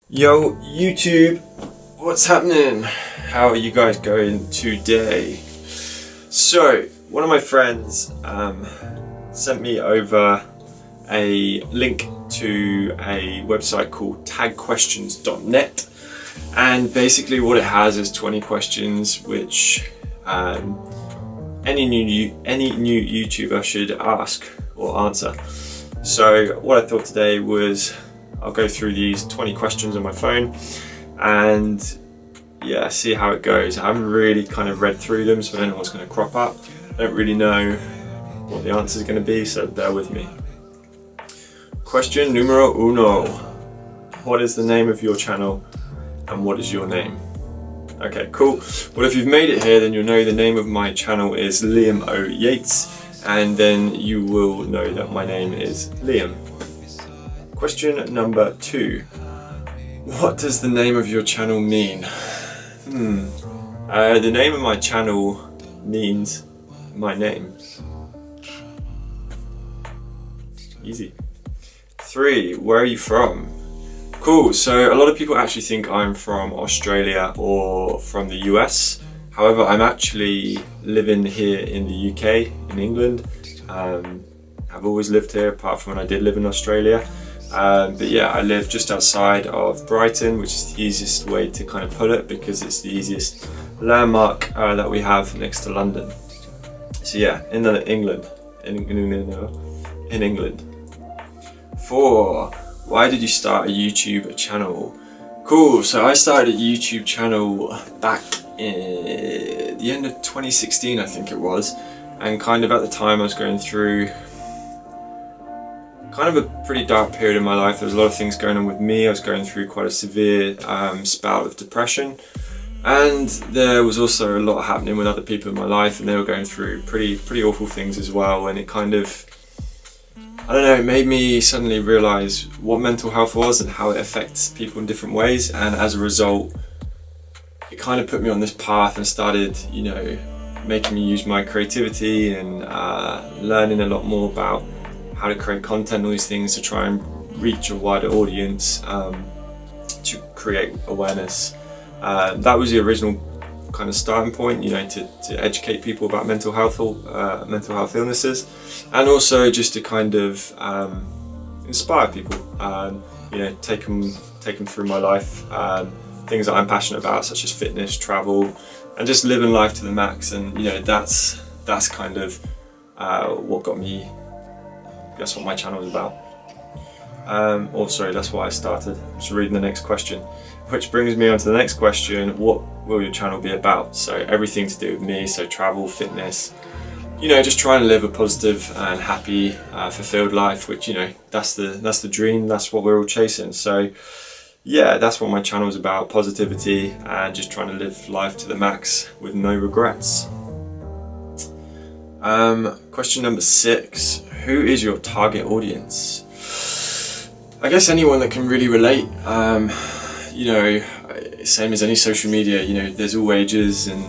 Yo YouTube, what's happening? How are you guys going today? So one of my friends sent me over a link to a website called tagquestions.net, and basically what it has is 20 questions which any new YouTuber should ask or answer. So what I thought today was I'll go through these 20 questions on my phone and yeah, see how it goes. I haven't really kind of read through them, so I don't know what's going to crop up. I don't really know what the answer is going to be, so bear with me. Question numero uno. What is the name of your channel and what is your name? Okay, cool. Well, if you've made it here, then you'll know the name of my channel is Liam O. Yates, and then you will know that my name is Liam. Question number 2. What does the name of your channel mean? The name of my channel means my name. Easy. 3. Where are you from? Cool, so a lot of people actually think I'm from Australia or from the US. However, I'm actually living here in the UK, in England. I've always lived here apart from when I did live in Australia. But yeah, I live just outside of Brighton, which is the easiest way to kind of put it because it's the easiest landmark that we have next to London. So yeah, in England. In England. 4. Why did you start a YouTube channel? Cool, so I started a YouTube channel back in the end of 2016, I think it was, and kind of at the time I was going through kind of a pretty dark period in my life. There was a lot of things going on with me. I was going through quite a severe spout of depression, and there was also a lot happening with other people in my life, and they were going through pretty awful things as well. And it kind of, I don't know, it made me suddenly realise what mental health was and how it affects people in different ways. And as a result, it kind of put me on this path and started, you know, making me use my creativity and learning a lot more about how to create content, all these things to try and reach a wider audience, to create awareness. That was the original kind of starting point, you know, to educate people about mental health illnesses, and also just to kind of inspire people, you know, take them through my life, things that I'm passionate about, such as fitness, travel, and just living life to the max. And you know, that's kind of what got me. That's what my channel is about. That's why I started. I'm just reading the next question, which brings me on to the next question. What will your channel be about? So everything to do with me, so travel, fitness, you know, just trying to live a positive and happy, fulfilled life, which, you know, that's the dream, that's what we're all chasing. So yeah, that's what my channel is about, positivity and just trying to live life to the max with no regrets. Question number 6. Who is your target audience? I guess anyone that can really relate. You know, same as any social media, you know, there's all ages and,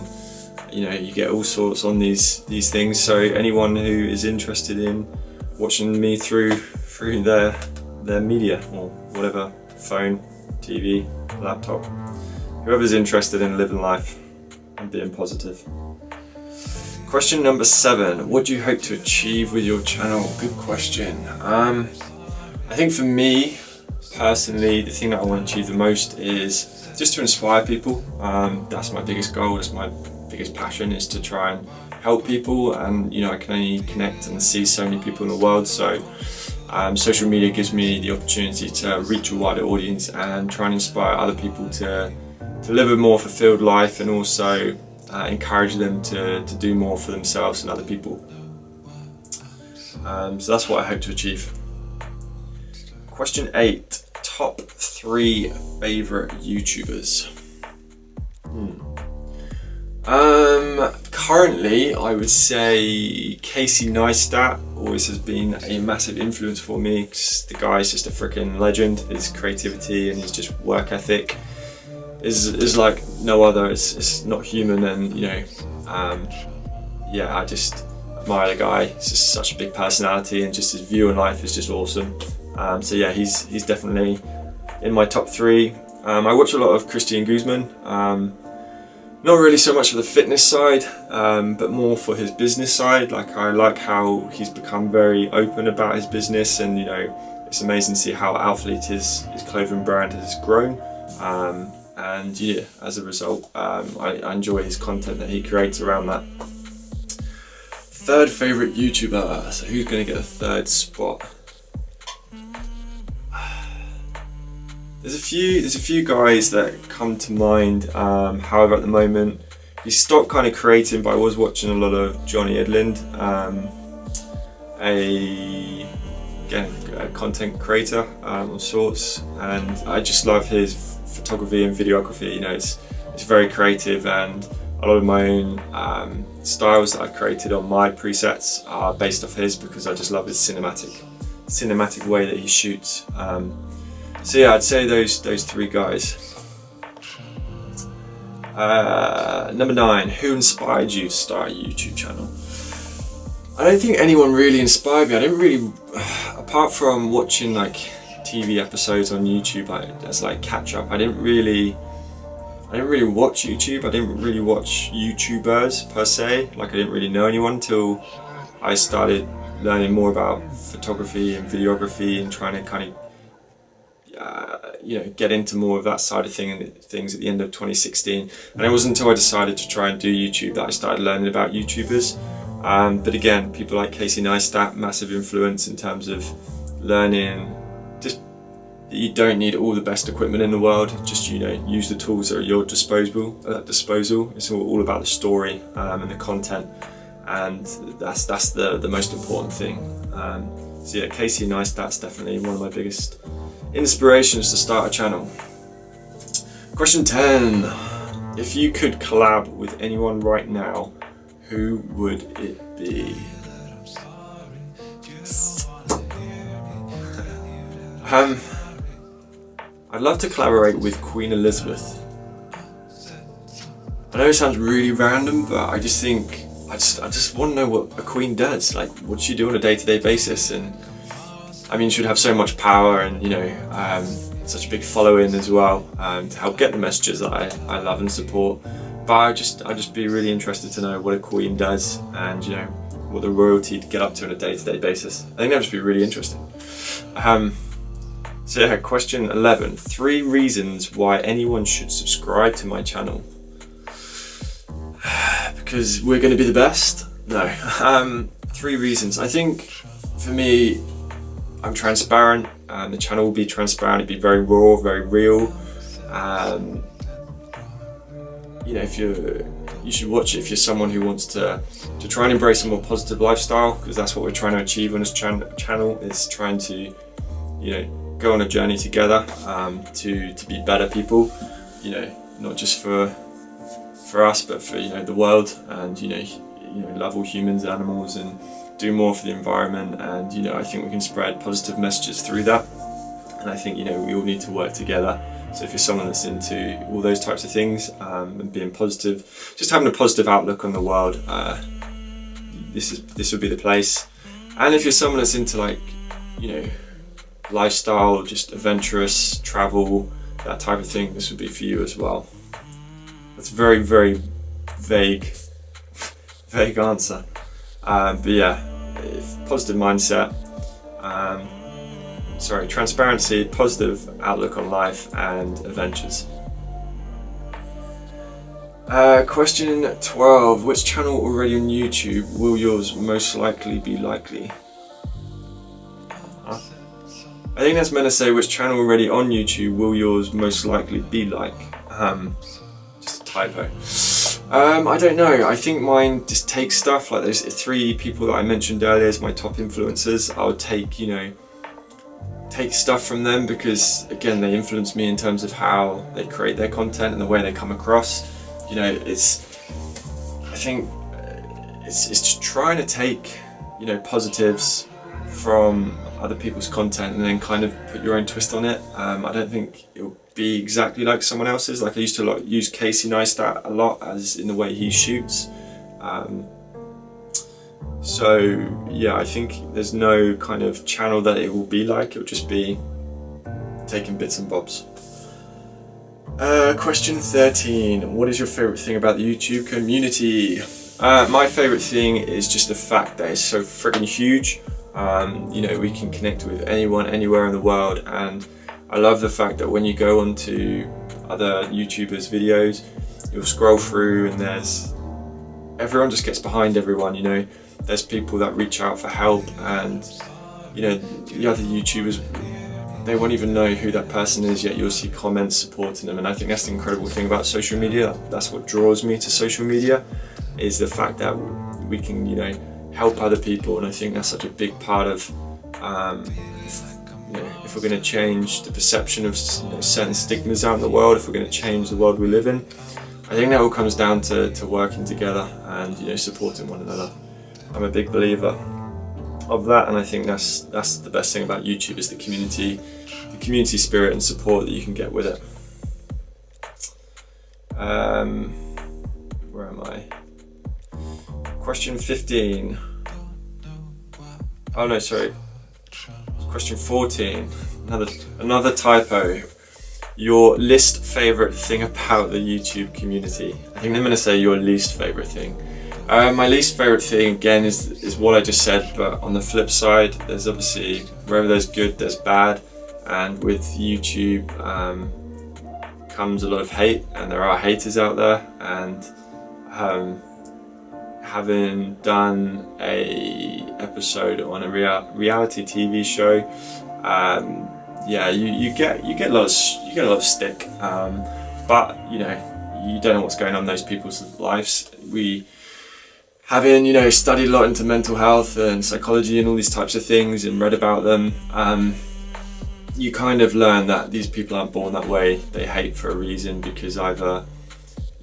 you know, you get all sorts on these things. So anyone who is interested in watching me through their media or whatever, phone, TV, laptop, whoever's interested in living life and being positive. Question number 7. What do you hope to achieve with your channel? Good question. I think for me, personally, the thing that I want to achieve the most is just to inspire people. That's my biggest goal, that's my biggest passion, is to try and help people. And you know, I can only connect and see so many people in the world. So social media gives me the opportunity to reach a wider audience and try and inspire other people to live a more fulfilled life, and also encourage them to do more for themselves and other people. So that's what I hope to achieve. Question 8. Top 3 favourite YouTubers. Currently I would say Casey Neistat always has been a massive influence for me, because the guy's just a freaking legend. His creativity and his just work ethic is like no other. It's not human, and you know, yeah, I just admire the guy. He's just such a big personality, and just his view on life is just awesome. So yeah, he's definitely in my top 3. I watch a lot of Christian Guzman. Not really so much for the fitness side, but more for his business side. Like, I like how he's become very open about his business, and you know, it's amazing to see how Alphalete, his clothing brand, has grown. And yeah, as a result, I enjoy his content that he creates around that. Third favourite YouTuber, so who's going to get a third spot? There's a few guys that come to mind. However, at the moment, he's stopped kind of creating, but I was watching a lot of Johnny Edlund, a content creator of sorts, and I just love his photography and videography. You know, it's very creative, and a lot of my own styles that I've created on my presets are based off his, because I just love his cinematic way that he shoots. So yeah, I'd say those three guys. Number 9, who inspired you to start a YouTube channel? I don't think anyone really inspired me. I didn't really, apart from watching like TV episodes on YouTube, as like catch up, I didn't really watch YouTube. I didn't really watch YouTubers per se. Like, I didn't really know anyone until I started learning more about photography and videography and trying to kind of you know, get into more of that side of things at the end of 2016. And it wasn't until I decided to try and do YouTube that I started learning about YouTubers. But again, people like Casey Neistat, massive influence in terms of learning just that you don't need all the best equipment in the world. Just, you know, use the tools that are at your disposal. It's all about the story and the content, and that's the most important thing. So yeah, Casey Neistat's definitely one of my biggest inspirations to start a channel. Question 10. If you could collab with anyone right now, who would it be? I'd love to collaborate with Queen Elizabeth. I know it sounds really random, but I just think I just want to know what a queen does. Like, what does she do on a day-to-day basis? And I mean, she'd have so much power, and you know, such a big following as well, to help get the messages that I love and support. But I'd just be really interested to know what a queen does, and you know, what the royalty get up to on a day-to-day basis. I think that'd just be really interesting. So yeah, question 11. 3 reasons why anyone should subscribe to my channel. Because we're going to be the best? No. 3 reasons. I think for me, I'm transparent, and the channel will be transparent. It'll be very raw, very real. You know, you should watch it if you're someone who wants to try and embrace a more positive lifestyle, because that's what we're trying to achieve on this channel. Is trying to, you know, go on a journey together to be better people. You know, not just for us, but for, you know, the world, and you know, love all humans, animals, and do more for the environment. And you know, I think we can spread positive messages through that, and I think, you know, we all need to work together. So if you're someone that's into all those types of things, and being positive, just having a positive outlook on the world, this would be the place. And if you're someone that's into, like, you know, lifestyle, just adventurous travel, that type of thing, this would be for you as well. That's a very, very vague answer. But yeah, positive mindset, transparency, positive outlook on life, and adventures. Question 12. Which channel already on YouTube will yours most likely be likely? I think that's meant to say which channel already on YouTube will yours most likely be like. Just a typo. I don't know. I think mine just takes stuff like those 3 people that I mentioned earlier as my top influencers. I would take, you know, take stuff from them, because again, they influence me in terms of how they create their content and the way they come across. You know, I think it's just trying to take, you know, positives from other people's content and then kind of put your own twist on it. I don't think it'll be exactly like someone else's. Like, I used to use Casey Neistat a lot, as in the way he shoots. So yeah, I think there's no kind of channel that it will be like. It'll just be taking bits and bobs. Question 13. What is your favourite thing about the YouTube community? My favourite thing is just the fact that it's so friggin' huge. You know, we can connect with anyone, anywhere in the world, and I love the fact that when you go onto other YouTubers' videos, you'll scroll through and everyone just gets behind everyone, you know. There's people that reach out for help, and you know, the other YouTubers, they won't even know who that person is, yet you'll see comments supporting them. And I think that's the incredible thing about social media. That's what draws me to social media, is the fact that we can, you know, help other people. And I think that's such a big part of, you know, if we're going to change the perception of, you know, certain stigmas out in the world, if we're going to change the world we live in, I think that all comes down to working together and, you know, supporting one another. I'm a big believer of that, and I think that's the best thing about YouTube, is the community spirit and support that you can get with it. Where am I? Question 15. Oh no, sorry. Question 14. Another typo. Your least favourite thing about the YouTube community. I think I'm going to say your least favourite thing. My least favourite thing, again, is what I just said, but on the flip side, there's obviously, wherever there's good, there's bad, and with YouTube comes a lot of hate, and there are haters out there, and having done a episode on a reality TV show, yeah, you get a lot of stick, but you know, you don't know what's going on in those people's lives. Having, you know, studied a lot into mental health and psychology and all these types of things and read about them, you kind of learn that these people aren't born that way. They hate for a reason, because either,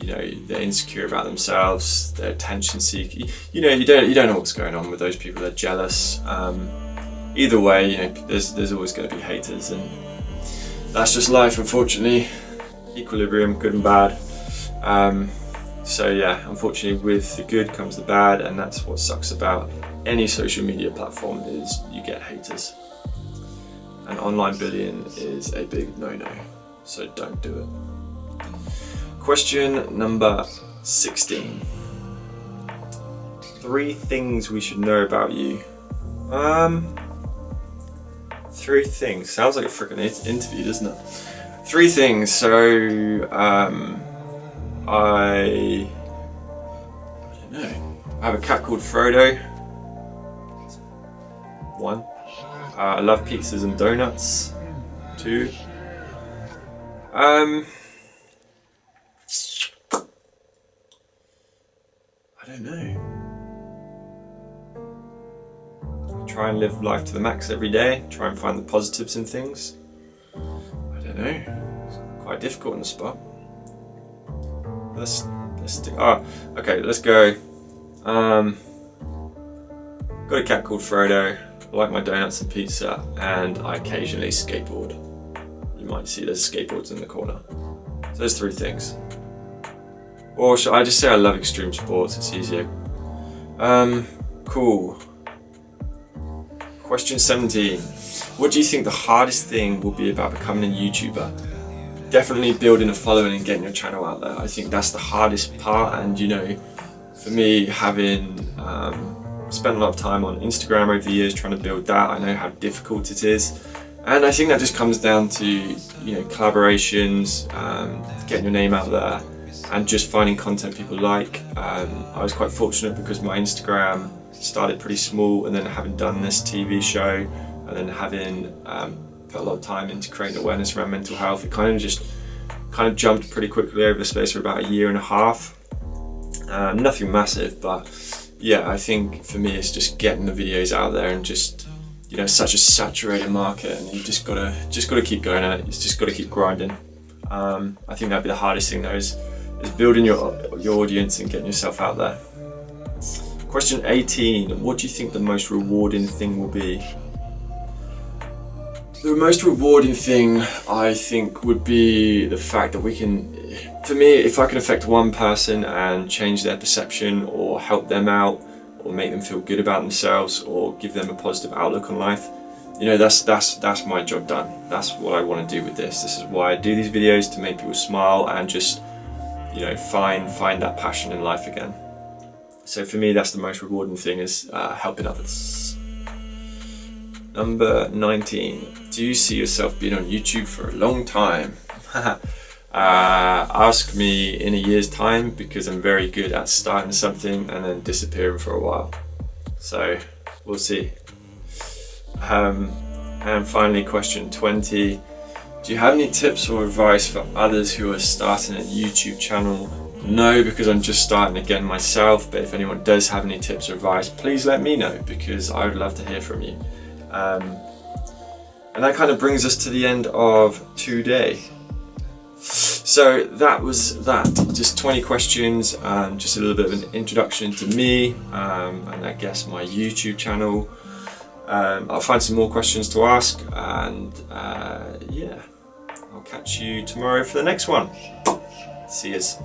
you know, they're insecure about themselves, they're attention seeking. You know, you don't know what's going on with those people. They're jealous. Either way, you know, there's always going to be haters, and that's just life, unfortunately. Equilibrium, good and bad. So yeah, unfortunately, with the good comes the bad, and that's what sucks about any social media platform, is you get haters. And online bullying is a big no-no, so don't do it. Question number 16. 3 things we should know about you. 3 things. Sounds like a freaking interview, doesn't it? 3 things. So, I don't know. I have a cat called Frodo. 1. I love pizzas and donuts. 2. I don't know. Try and live life to the max every day. Try and find the positives in things. I don't know. It's quite difficult on the spot. Let's stick. Oh, okay. Let's go. Got a cat called Frodo. I like my donuts and pizza, and I occasionally skateboard. You might see there's skateboards in the corner. So there's 3 things. Or should I just say I love extreme sports? It's easier. Cool. Question 17. What do you think the hardest thing will be about becoming a YouTuber? Definitely building a following and getting your channel out there. I think that's the hardest part, and you know, for me, having spent a lot of time on Instagram over the years trying to build that, I know how difficult it is. And I think that just comes down to, you know, collaborations, getting your name out there, and just finding content people like. I was quite fortunate because my Instagram started pretty small, and then having done this TV show, and then having put a lot of time into creating awareness around mental health, it kind of jumped pretty quickly over the space of about 1.5 years. Nothing massive, but yeah, I think for me it's just getting the videos out there, and just, you know, such a saturated market, and you just gotta keep going at it. You just gotta keep grinding. I think that'd be the hardest thing though, is building your audience and getting yourself out there. Question 18. What do you think the most rewarding thing will be? The most rewarding thing, I think, would be the fact that we can, for me, if I can affect one person and change their perception, or help them out, or make them feel good about themselves, or give them a positive outlook on life, you know, that's my job done. That's what I want to do with this. This is why I do these videos, to make people smile and just, you know, find that passion in life again. So for me, that's the most rewarding thing, is helping others. Number 19. Do you see yourself being on YouTube for a long time? Ask me in a year's time, because I'm very good at starting something and then disappearing for a while. So we'll see. And finally, question 20. Do you have any tips or advice for others who are starting a YouTube channel? No, because I'm just starting again myself, but if anyone does have any tips or advice, please let me know, because I would love to hear from you. And that kind of brings us to the end of today. So that was that, just 20 questions, just a little bit of an introduction to me, and I guess my YouTube channel. I'll find some more questions to ask, and yeah, I'll catch you tomorrow for the next one. See yous.